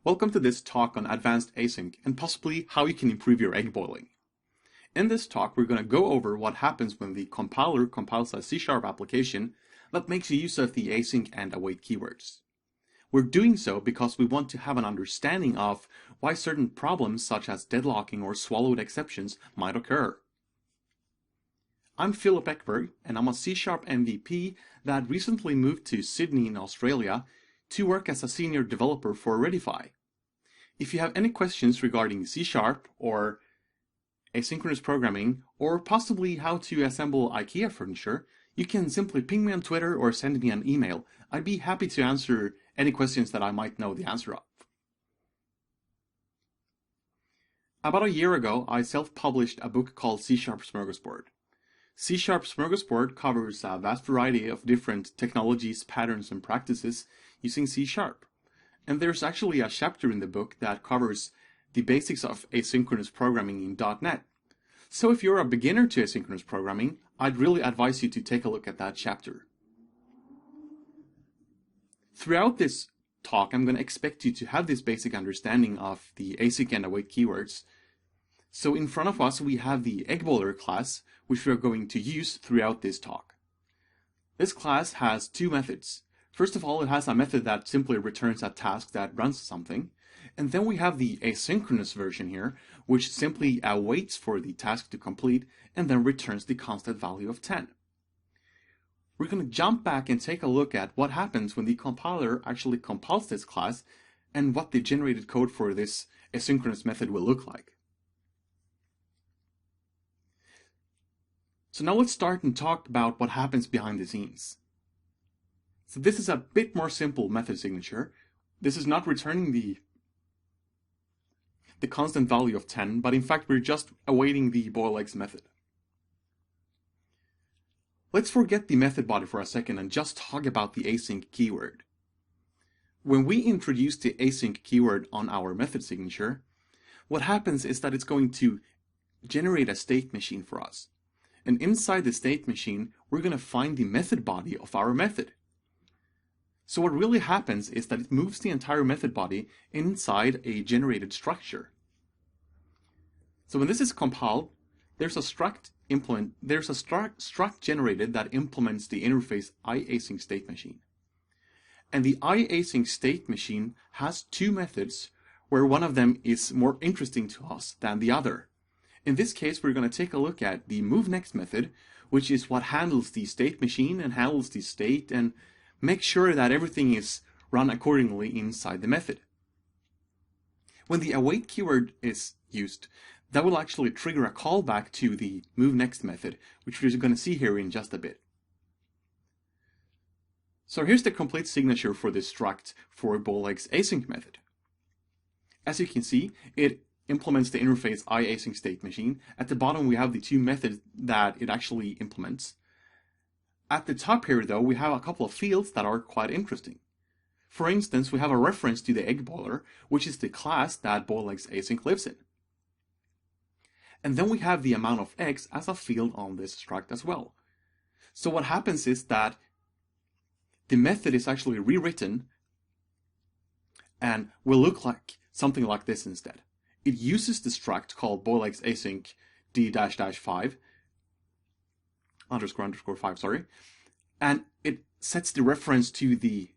Welcome to this talk on advanced async and possibly how you can improve your egg boiling. In this talk, we're going to go over what happens when the compiler compiles a C# application that makes use of the async and await keywords. We're doing so because we want to have an understanding of why certain problems such as deadlocking or swallowed exceptions might occur. I'm Philip Ekberg, and I'm a C# MVP that recently moved to Sydney in Australia to work as a senior developer for Redify. If you have any questions regarding C# or asynchronous programming, or possibly how to assemble IKEA furniture, you can simply ping me on Twitter or send me an email. I'd be happy to answer any questions that I might know the answer of. About a year ago, I self-published a book called C# Smorgasbord. C# Smorgasbord covers a vast variety of different technologies, patterns, and practices using C#. And there's actually a chapter in the book that covers the basics of asynchronous programming in .NET. So if you're a beginner to asynchronous programming, I'd really advise you to take a look at that chapter. Throughout this talk, I'm going to expect you to have this basic understanding of the async and await keywords. So in front of us, we have the egg boiler class, which we're going to use throughout this talk. This class has two methods. First of all, it has a method that simply returns a task that runs something. And then we have the asynchronous version here, which simply awaits for the task to complete and then returns the constant value of 10. We're going to jump back and take a look at what happens when the compiler actually compiles this class and what the generated code for this asynchronous method will look like. So now let's start and talk about what happens behind the scenes. So this is a bit more simple method signature. This is not returning the constant value of 10, but in fact we're just awaiting the boil eggs method. Let's forget the method body for a second and just talk about the async keyword. When we introduce the async keyword on our method signature, what happens is that it's going to generate a state machine for us. And inside the state machine, we're going to find the method body of our method. So what really happens is that it moves the entire method body inside a generated structure. So when this is compiled, there's a struct generated that implements the interface iAsync state machine. And the iAsync state machine has two methods where one of them is more interesting to us than the other. In this case, we're going to take a look at the MoveNext method, which is what handles the state machine and handles the state and make sure that everything is run accordingly inside the method. When the await keyword is used, that will actually trigger a callback to the MoveNext method, which we're going to see here in just a bit. So here's the complete signature for this struct for boil eggs async method. As you can see, it implements the interface iAsync state machine. At the bottom, we have the two methods that it actually implements. At the top here, though, we have a couple of fields that are quite interesting. For instance, we have a reference to the egg boiler, which is the class that boil eggs async lives in. And then we have the amount of eggs as a field on this struct as well. So what happens is that the method is actually rewritten and will look like something like this instead. It uses the struct called boil eggs async d-5 __5, sorry, and it sets the reference to the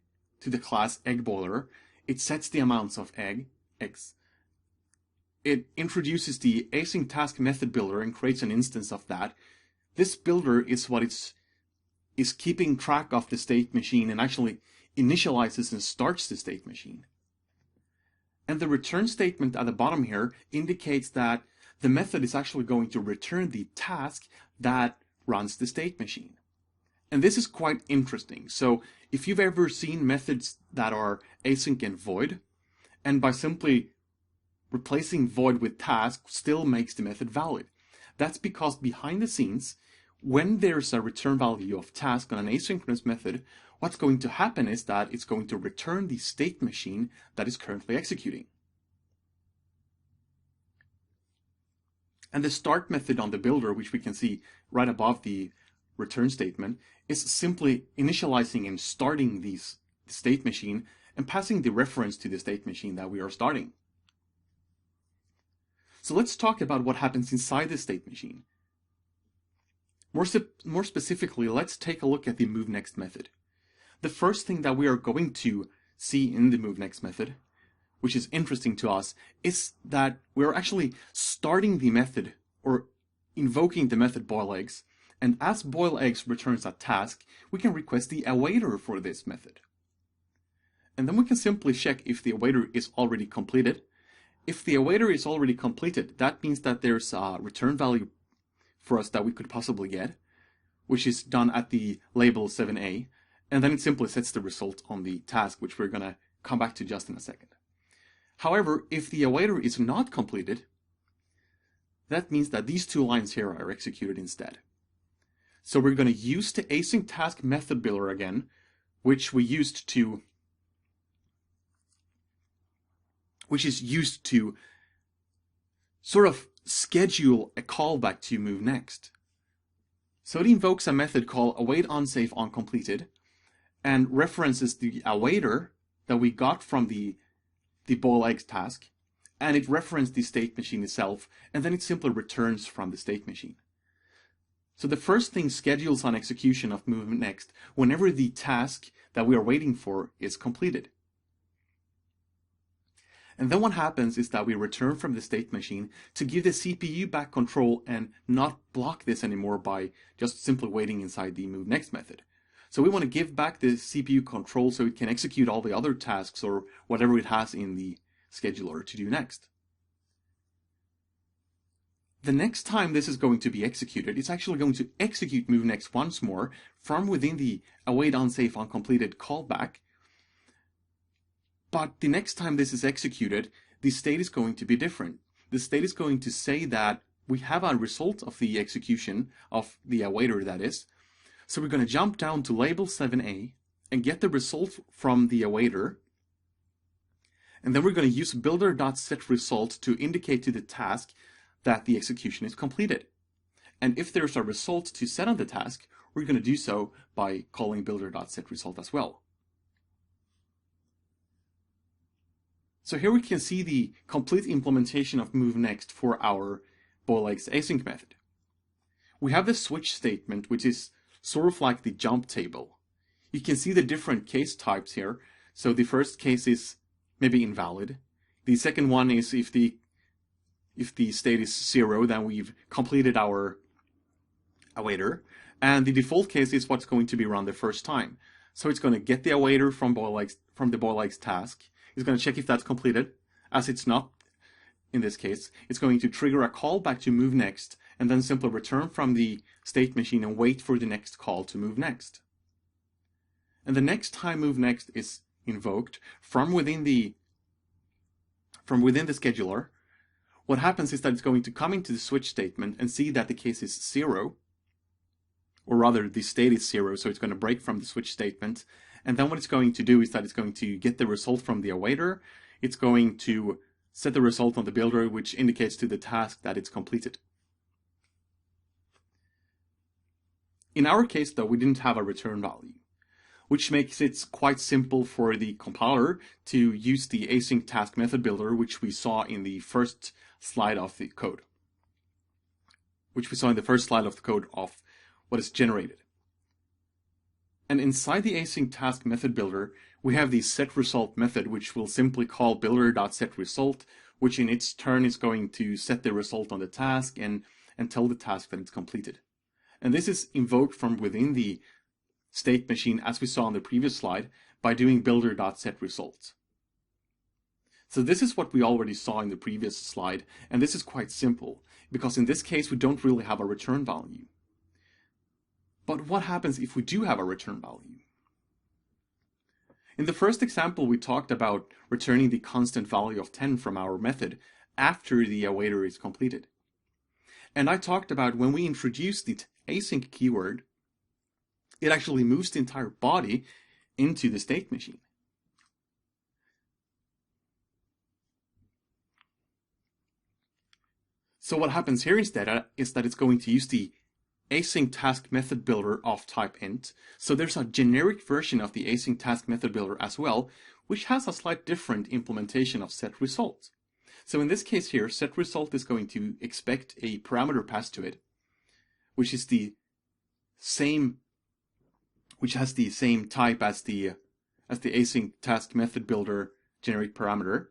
class egg boiler. It sets the amounts of eggs. It introduces the async task method builder and creates an instance of that. This builder is what is keeping track of the state machine and actually initializes and starts the state machine. And the return statement at the bottom here indicates that the method is actually going to return the task that runs the state machine. And this is quite interesting. So if you've ever seen methods that are async and void, and by simply replacing void with task still makes the method valid, that's because behind the scenes, when there's a return value of task on an asynchronous method, what's going to happen is that it's going to return the state machine that is currently executing. And the start method on the builder, which we can see right above the return statement, is simply initializing and starting the state machine and passing the reference to the state machine that we are starting. So let's talk about what happens inside the state machine. More specifically, let's take a look at the MoveNext method. The first thing that we are going to see in the MoveNext method, which is interesting to us, is that we're actually starting the method or invoking the method boilEggs, and as boilEggs returns a task, we can request the awaiter for this method. And then we can simply check if the awaiter is already completed. If the awaiter is already completed, that means that there's a return value for us that we could possibly get, which is done at the label 7a, and then it simply sets the result on the task, which we're going to come back to just in a second. However, if the awaiter is not completed, that means that these two lines here are executed instead. So we're going to use the async task method builder again, which is used to sort of schedule a callback to MoveNext. So it invokes a method called await unsafe uncompleted and references the awaiter that we got from the boilEggs task, and it referenced the state machine itself, and then it simply returns from the state machine. So the first thing schedules on execution of MoveNext whenever the task that we are waiting for is completed. And then what happens is that we return from the state machine to give the CPU back control and not block this anymore by just simply waiting inside the MoveNext method. So we want to give back the CPU control so it can execute all the other tasks or whatever it has in the scheduler to do next. The next time this is going to be executed, it's actually going to execute MoveNext once more from within the await unsafe uncompleted callback. But the next time this is executed, the state is going to be different. The state is going to say that we have a result of the execution of the awaiter, that is. So we're going to jump down to label 7a and get the result from the awaiter. And then we're going to use builder.setResult to indicate to the task that the execution is completed. And if there's a result to set on the task, we're going to do so by calling builder.setResult as well. So here we can see the complete implementation of MoveNext for our boilEggs async method. We have the switch statement, which is sort of like the jump table. You can see the different case types here. So the first case is maybe invalid. The second one is if the state is 0, then we've completed our awaiter. And the default case is what's going to be run the first time. So it's going to get the awaiter from the boilEggs task. It's going to check if that's completed. As it's not, in this case, it's going to trigger a call back to MoveNext and then simply return from the state machine and wait for the next call to MoveNext. And the next time MoveNext is invoked from within the scheduler, what happens is that it's going to come into the switch statement and see that the case is 0, or rather the state is 0, so it's going to break from the switch statement. And then what it's going to do is that it's going to get the result from the awaiter. It's going to set the result on the builder, which indicates to the task that it's completed. In our case, though, we didn't have a return value, which makes it quite simple for the compiler to use the async task method builder, which we saw in the first slide of the code, of what is generated. And inside the async task method builder, we have the setResult method, which will simply call builder.setResult, which in its turn is going to set the result on the task and tell the task that it's completed. And this is invoked from within the state machine, as we saw on the previous slide, by doing builder.setResult. So this is what we already saw in the previous slide, and this is quite simple, because in this case we don't really have a return value. But what happens if we do have a return value? In the first example, we talked about returning the constant value of 10 from our method after the awaiter is completed. And I talked about when we introduce the async keyword, it actually moves the entire body into the state machine. So what happens here instead is that it's going to use the async task method builder of type int. So there's a generic version of the async task method builder as well, which has a slight different implementation of setResult. So in this case here, setResult is going to expect a parameter passed to it, which is the same, which has the same type as the async task method builder generate parameter.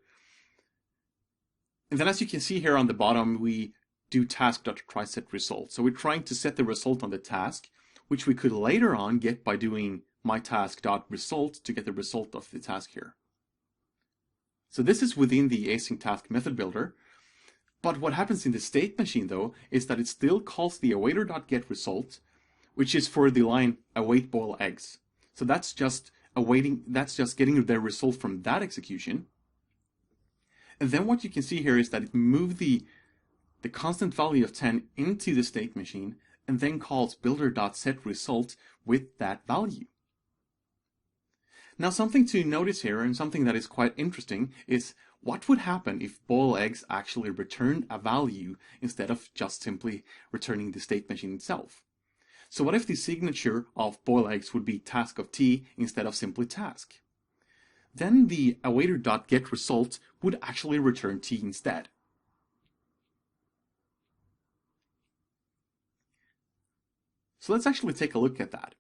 And then as you can see here on the bottom, we do task.trySetResult. So we're trying to set the result on the task, which we could later on get by doing myTask.result to get the result of the task here. So this is within the async task method builder. But what happens in the state machine though is that it still calls the awaiter.getResult, which is for the line await boil eggs. So that's just awaiting, that's just getting the result from that execution. And then what you can see here is that it moved the constant value of 10 into the state machine and then calls builder.setResult with that value. Now something to notice here, and something that is quite interesting, is what would happen if boil eggs actually returned a value instead of just simply returning the state machine itself. So what if the signature of boil eggs would be task of t instead of simply task? Then the awaiter.getResult would actually return t instead. So let's actually take a look at that.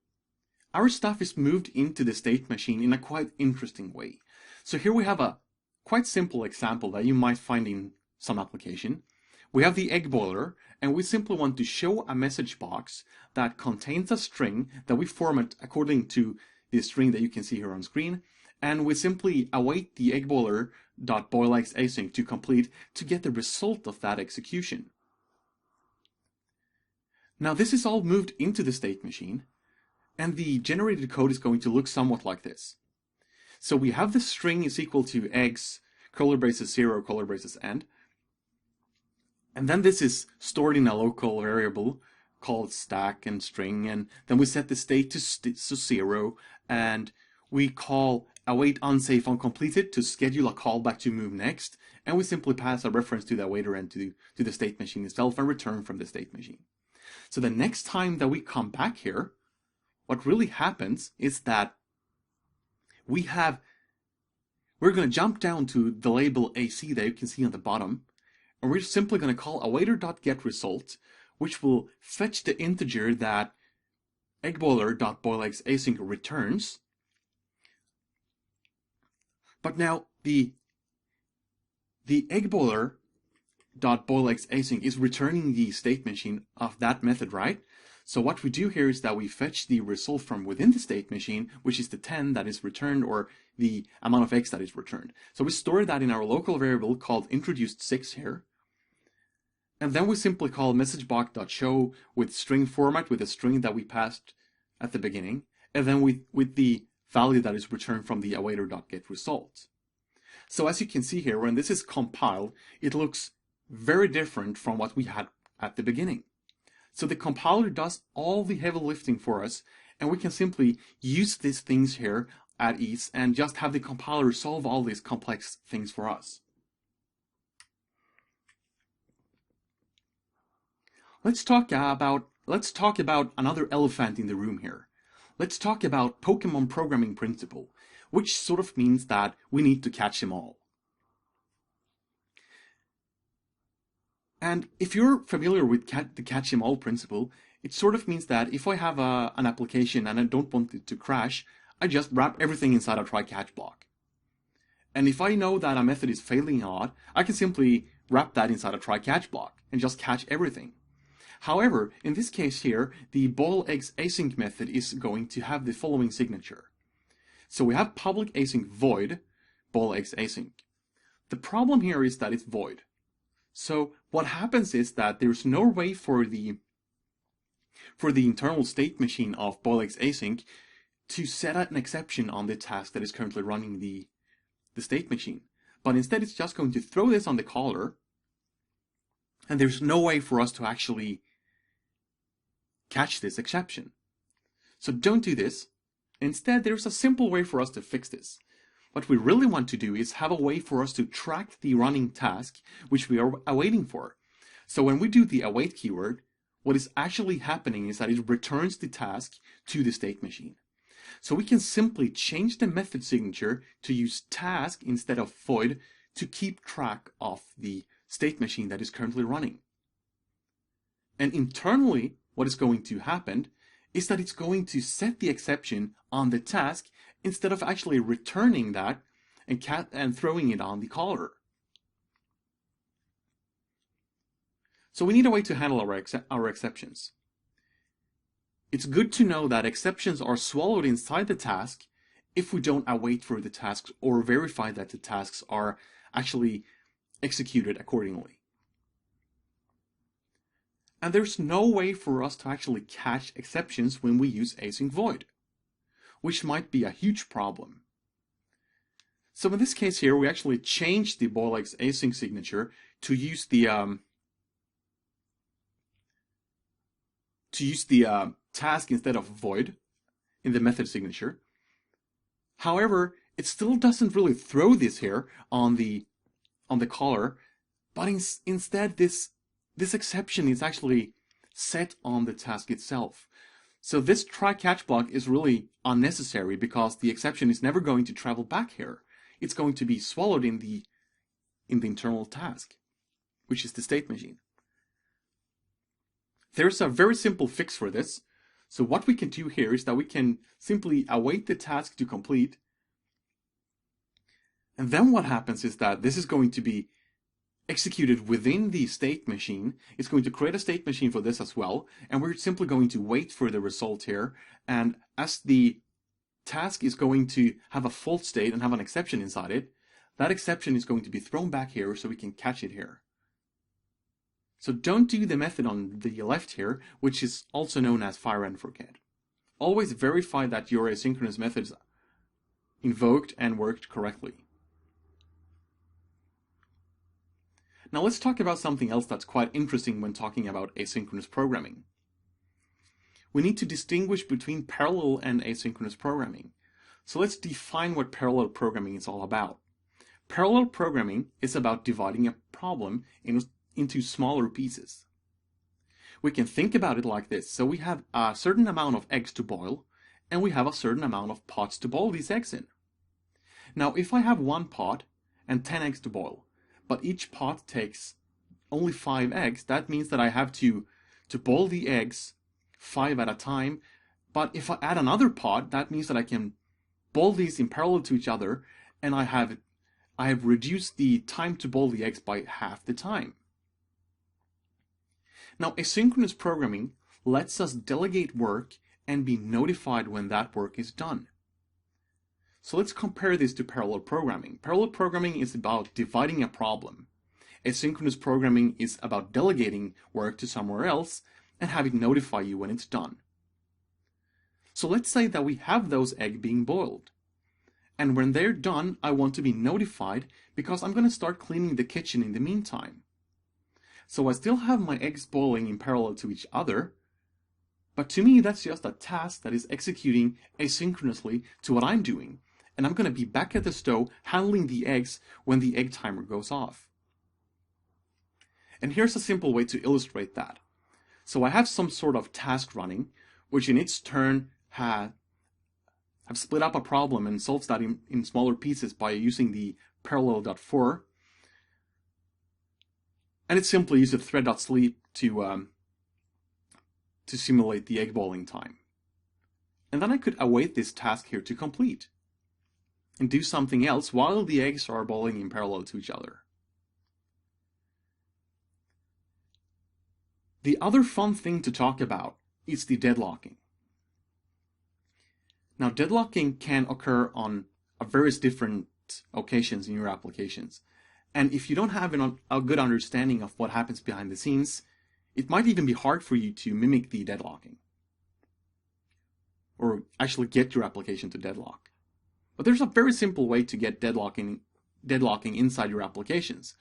Our stuff is moved into the state machine in a quite interesting way. So here we have a quite simple example that you might find in some application. We have the egg boiler, and we simply want to show a message box that contains a string that we format according to the string that you can see here on screen, and we simply await the egg boiler.boileggs async to complete to get the result of that execution. Now this is all moved into the state machine, and the generated code is going to look somewhat like this. So we have the string is equal to eggs, color braces 0, color braces end. And then this is stored in a local variable called stack and string, and then we set the state to 0, and we call await unsafe uncompleted to schedule a callback to MoveNext, and we simply pass a reference to the awaiter and to the state machine itself and return from the state machine. So the next time that we come back here, what really happens is that we're going to jump down to the label AC that you can see on the bottom, and we're simply going to call awaiter.getResult, which will fetch the integer that eggboiler.boileggs async returns. But now the eggboiler.boileggs async is returning the state machine of that method, right? So what we do here is that we fetch the result from within the state machine, which is the 10 that is returned, or the amount of eggs that is returned. So we store that in our local variable called introduced6 here. And then we simply call messageblock.show with string format with a string that we passed at the beginning, and then with the value that is returned from the awaiter.getResult. So as you can see here, when this is compiled, it looks very different from what we had at the beginning. So the compiler does all the heavy lifting for us, and we can simply use these things here at ease and just have the compiler solve all these complex things for us. Let's talk about another elephant in the room here. Let's talk about Pokemon programming principle, which sort of means that we need to catch them all. And if you're familiar with the catch them all principle, it sort of means that if I have an application and I don't want it to crash, I just wrap everything inside a try-catch block. And if I know that a method is failing a lot, I can simply wrap that inside a try-catch block and just catch everything. However, in this case here, the boileggs async method is going to have the following signature. So we have public async void boileggs async. The problem here is that it's void. So what happens is that there's no way for the internal state machine of boileggs async to set an exception on the task that is currently running the state machine. But instead it's just going to throw this on the caller, and there's no way for us to actually catch this exception. So don't do this. Instead, there's a simple way for us to fix this. What we really want to do is have a way for us to track the running task which we are awaiting for. So when we do the await keyword, what is actually happening is that it returns the task to the state machine. So we can simply change the method signature to use task instead of void to keep track of the state machine that is currently running. And internally, what is going to happen is that it's going to set the exception on the task instead of actually returning that and throwing it on the caller. So we need a way to handle our exceptions. It's good to know that exceptions are swallowed inside the task if we don't await for the tasks or verify that the tasks are actually executed accordingly. And there's no way for us to actually catch exceptions when we use async void, which might be a huge problem. So in this case here, we actually changed the boileggs async signature to use the task instead of void in the method signature. However, it still doesn't really throw this here on the caller, but instead this exception is actually set on the task itself. So this try catch block is really unnecessary because the exception is never going to travel back here. It's going to be swallowed in the internal task, which is the state machine. There's a very simple fix for this. So what we can do here is that we can simply await the task to complete. And then what happens is that this is going to be executed within the state machine. It's going to create a state machine for this as well. And we're simply going to wait for the result here. And as the task is going to have a false state and have an exception inside it, that exception is going to be thrown back here so we can catch it here. So don't do the method on the left here, which is also known as fire and forget. Always verify that your asynchronous methods invoked and worked correctly. Now let's talk about something else that's quite interesting when talking about asynchronous programming. We need to distinguish between parallel and asynchronous programming. So let's define what parallel programming is all about. Parallel programming is about dividing a problem into smaller pieces. We can think about it like this. So we have a certain amount of eggs to boil, and we have a certain amount of pots to boil these eggs in. Now, if I have one pot and 10 eggs to boil, but each pot takes only 5 eggs, that means that I have to boil the eggs 5 at a time. But if I add another pot, that means that I can boil these in parallel to each other, and I have reduced the time to boil the eggs by half the time. Now, asynchronous programming lets us delegate work and be notified when that work is done. So let's compare this to parallel programming. Parallel programming is about dividing a problem. Asynchronous programming is about delegating work to somewhere else and have it notify you when it's done. So let's say that we have those eggs being boiled. And when they're done, I want to be notified because I'm going to start cleaning the kitchen in the meantime. So I still have my eggs boiling in parallel to each other, but to me that's just a task that is executing asynchronously to what I'm doing. And I'm going to be back at the stove handling the eggs when the egg timer goes off. And here's a simple way to illustrate that. So I have some sort of task running, which in its turn have split up a problem and solves that in smaller pieces by using the parallel.for. And it simply uses thread.sleep to simulate the egg boiling time. And then I could await this task here to complete and do something else while the eggs are boiling in parallel to each other. The other fun thing to talk about is the deadlocking. Now, deadlocking can occur on various different occasions in your applications. And if you don't have a good understanding of what happens behind the scenes, it might even be hard for you to mimic the deadlocking or actually get your application to deadlock. But there's a very simple way to get deadlocking inside your applications.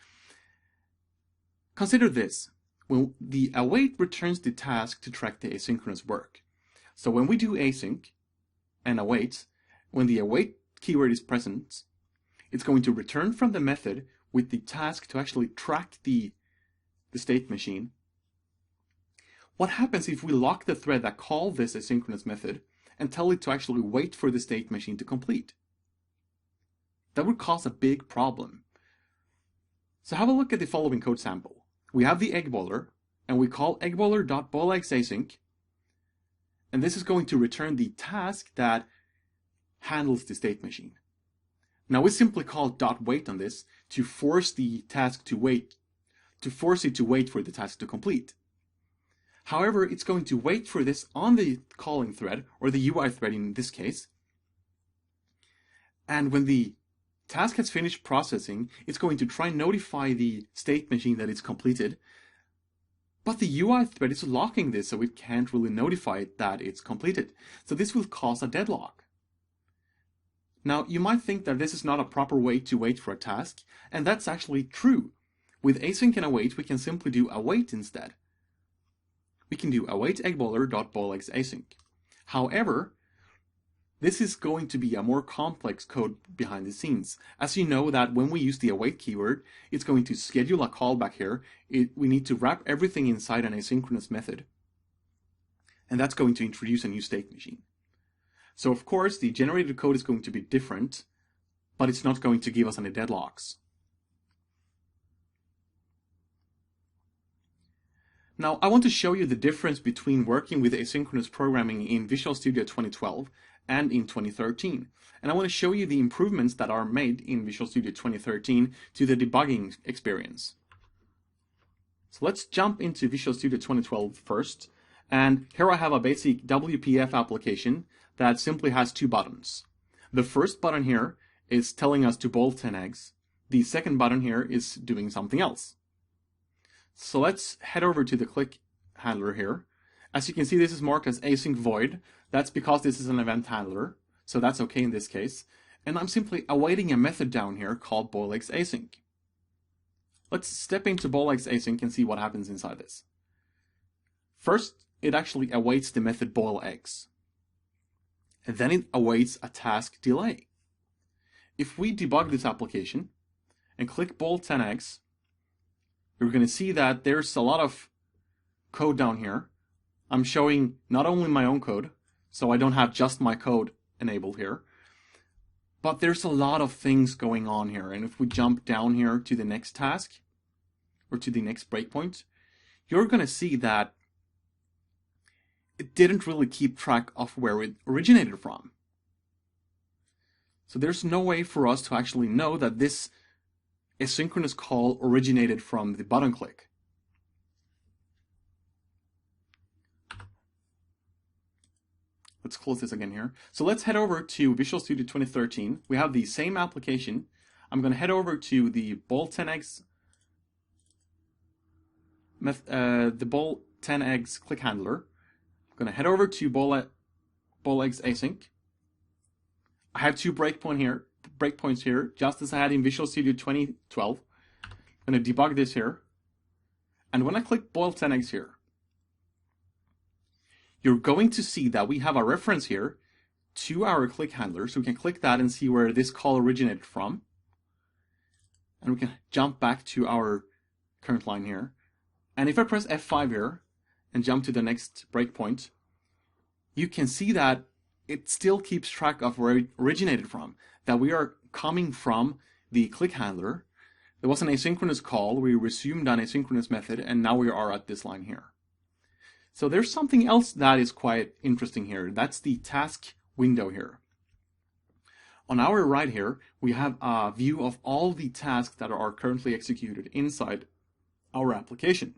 Consider this. When the await returns the task to track the asynchronous work. So when we do async and await, when the await keyword is present, it's going to return from the method with the task to actually track the state machine. What happens if we lock the thread that called this asynchronous method and tell it to actually wait for the state machine to complete. That would cause a big problem. So have a look at the following code sample. We have the egg boiler, and we call eggboiler.boileggsAsync, and this is going to return the task that handles the state machine. Now we simply call .wait on this to force the task to wait, to force it to wait for the task to complete. However, it's going to wait for this on the calling thread, or the UI thread in this case, and when the task has finished processing, it's going to try and notify the state machine that it's completed, but the UI thread is locking this, so it can't really notify it that it's completed. So this will cause a deadlock. Now, you might think that this is not a proper way to wait for a task, and that's actually true. With async and await, we can simply do await instead. We can do await eggboiler.boileggsAsync. However, this is going to be a more complex code behind the scenes. As you know that when we use the await keyword, it's going to schedule a callback here. We need to wrap everything inside an asynchronous method. And that's going to introduce a new state machine. So of course, the generated code is going to be different, but it's not going to give us any deadlocks. Now, I want to show you the difference between working with asynchronous programming in Visual Studio 2012 and in 2013. And I want to show you the improvements that are made in Visual Studio 2013 to the debugging experience. So let's jump into Visual Studio 2012 first. And here I have a basic WPF application that simply has two buttons. The first button here is telling us to boil 10 eggs. The second button here is doing something else. So let's head over to the click handler here. As you can see, this is marked as async void. That's because this is an event handler, so that's okay in this case. And I'm simply awaiting a method down here called boileggsAsync. Let's step into boileggsAsync and see what happens inside this. First, it actually awaits the method boil eggs. And then it awaits a task delay. If we debug this application and click boil 10 eggs, you're going to see that there's a lot of code down here. I'm showing not only my own code, so I don't have just my code enabled here, but there's a lot of things going on here. And if we jump down here to the next task, or to the next breakpoint, you're going to see that it didn't really keep track of where it originated from. So there's no way for us to actually know that this asynchronous call originated from the button click. Let's close this again here. So let's head over to Visual Studio 2013. We have the same application. I'm going to head over to the boil 10 eggs, boil 10 eggs click handler. I'm going to head over to boileggsAsync. I have two breakpoints here, just as I had in Visual Studio 2012. I'm going to debug this here. And when I click boil 10 eggs here, you're going to see that we have a reference here to our click handler. So we can click that and see where this call originated from. And we can jump back to our current line here. And if I press F5 here and jump to the next breakpoint, you can see that it still keeps track of where it originated from, that we are coming from the click handler. There was an asynchronous call, we resumed an asynchronous method, and now we are at this line here. So there's something else that is quite interesting here. That's the task window here. On our right here, we have a view of all the tasks that are currently executed inside our application.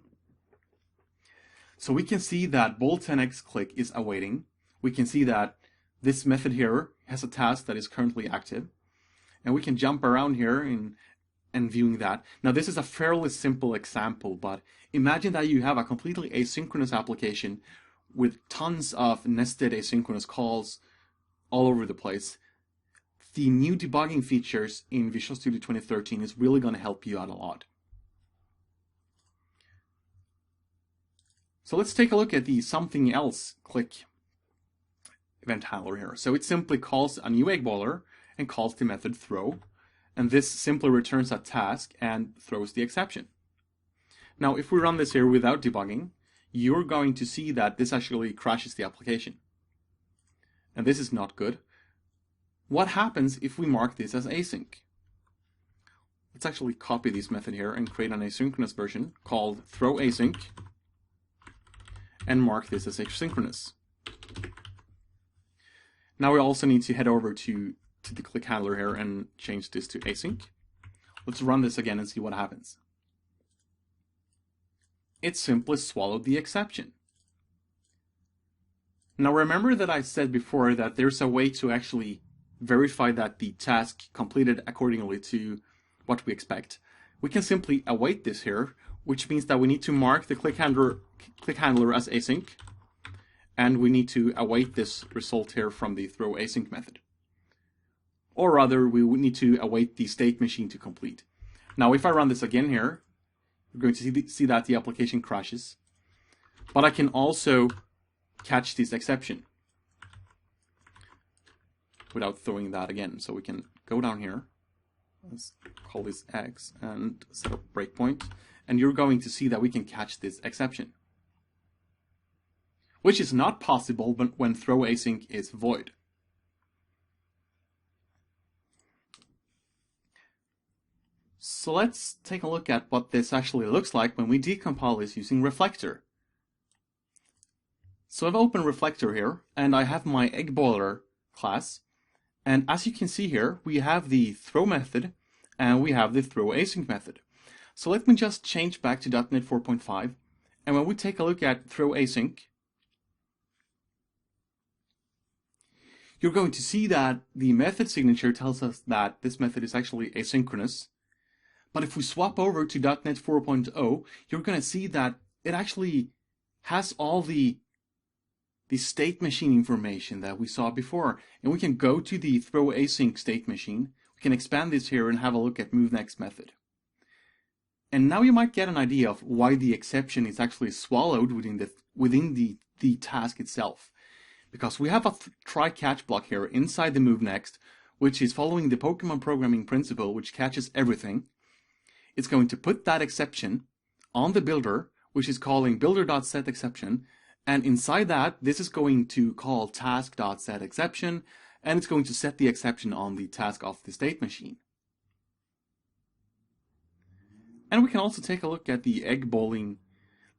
So we can see that boil 10x click is awaiting. We can see that this method here has a task that is currently active. And we can jump around here and viewing that. Now this is a fairly simple example, but imagine that you have a completely asynchronous application with tons of nested asynchronous calls all over the place. The new debugging features in Visual Studio 2013 is really going to help you out a lot. So let's take a look at the something else click event handler here. So it simply calls a new egg boiler and calls the method throw. And this simply returns a task and throws the exception. Now, if we run this here without debugging, you're going to see that this actually crashes the application. and this is not good. What happens if we mark this as async? Let's actually copy this method here and create an asynchronous version called throwAsync and mark this as asynchronous. Now we also need to head over to the click handler here and change this to async. Let's run this again and see what happens. It simply swallowed the exception. Now remember that I said before that there's a way to actually verify that the task completed accordingly to what we expect. We can simply await this here, which means that we need to mark the click handler as async, and we need to await this result here from the throwAsync method. Or rather, we would need to await the state machine to complete. Now, if I run this again here, we're going to see that the application crashes. But I can also catch this exception without throwing that again. So we can go down here, let's call this X, and set up breakpoint. And you're going to see that we can catch this exception, which is not possible when throwAsync is void. So let's take a look at what this actually looks like when we decompile this using Reflector. So I've opened Reflector here, and I have my egg boiler class. And as you can see here, we have the throw method, and we have the throwAsync method. So let me just change back to .NET 4.5, and when we take a look at throwAsync, you're going to see that the method signature tells us that this method is actually asynchronous. But if we swap over to .NET 4.0, you're going to see that it actually has all the state machine information that we saw before. And we can go to the throwAsync state machine. We can expand this here and have a look at MoveNext method. And now you might get an idea of why the exception is actually swallowed within the task itself. Because we have a try-catch block here inside the MoveNext, which is following the Pokemon programming principle, which catches everything. It's going to put that exception on the builder, which is calling builder.setException, and inside that, this is going to call task.setException, and it's going to set the exception on the task of the state machine. And we can also take a look at the boilEggs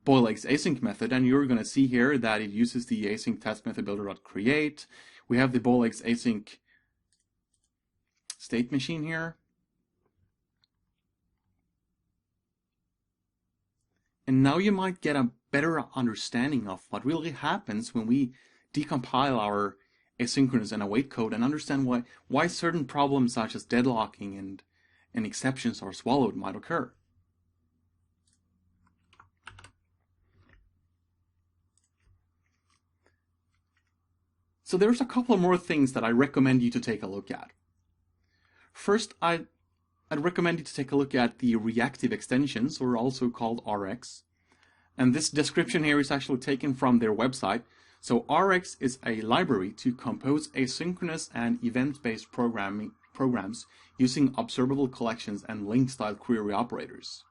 async method, and you're going to see here that it uses the async test method builder.create. We have the boilEggs async state machine here. And now you might get a better understanding of what really happens when we decompile our asynchronous and await code and understand why certain problems such as deadlocking and exceptions are swallowed might occur. So there's a couple of more things that I recommend you to take a look at. First, I'd recommend you to take a look at the reactive extensions, or also called RX. And this description here is actually taken from their website. So RX is a library to compose asynchronous and event-based programs using observable collections and link-style query operators.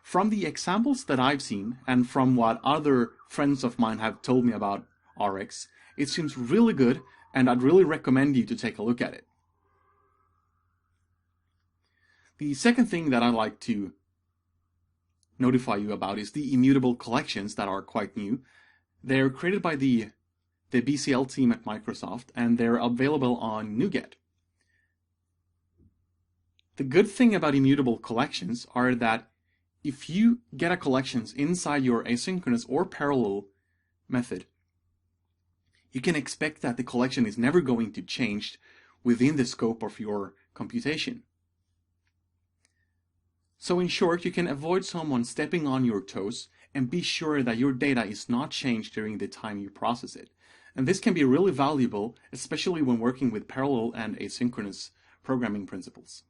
From the examples that I've seen, and from what other friends of mine have told me about RX, it seems really good, and I'd really recommend you to take a look at it. The second thing that I'd like to notify you about is the immutable collections that are quite new. They're created by the BCL team at Microsoft, and they're available on NuGet. The good thing about immutable collections are that if you get a collections inside your asynchronous or parallel method, you can expect that the collection is never going to change within the scope of your computation. So in short, you can avoid someone stepping on your toes and be sure that your data is not changed during the time you process it. And this can be really valuable, especially when working with parallel and asynchronous programming principles.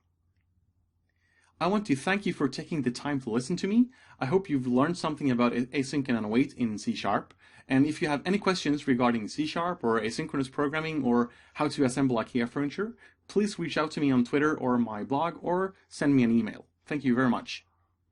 I want to thank you for taking the time to listen to me. I hope you've learned something about async and await in C#. And if you have any questions regarding C# or asynchronous programming or how to assemble IKEA furniture, please reach out to me on Twitter or my blog or send me an email. Thank you very much.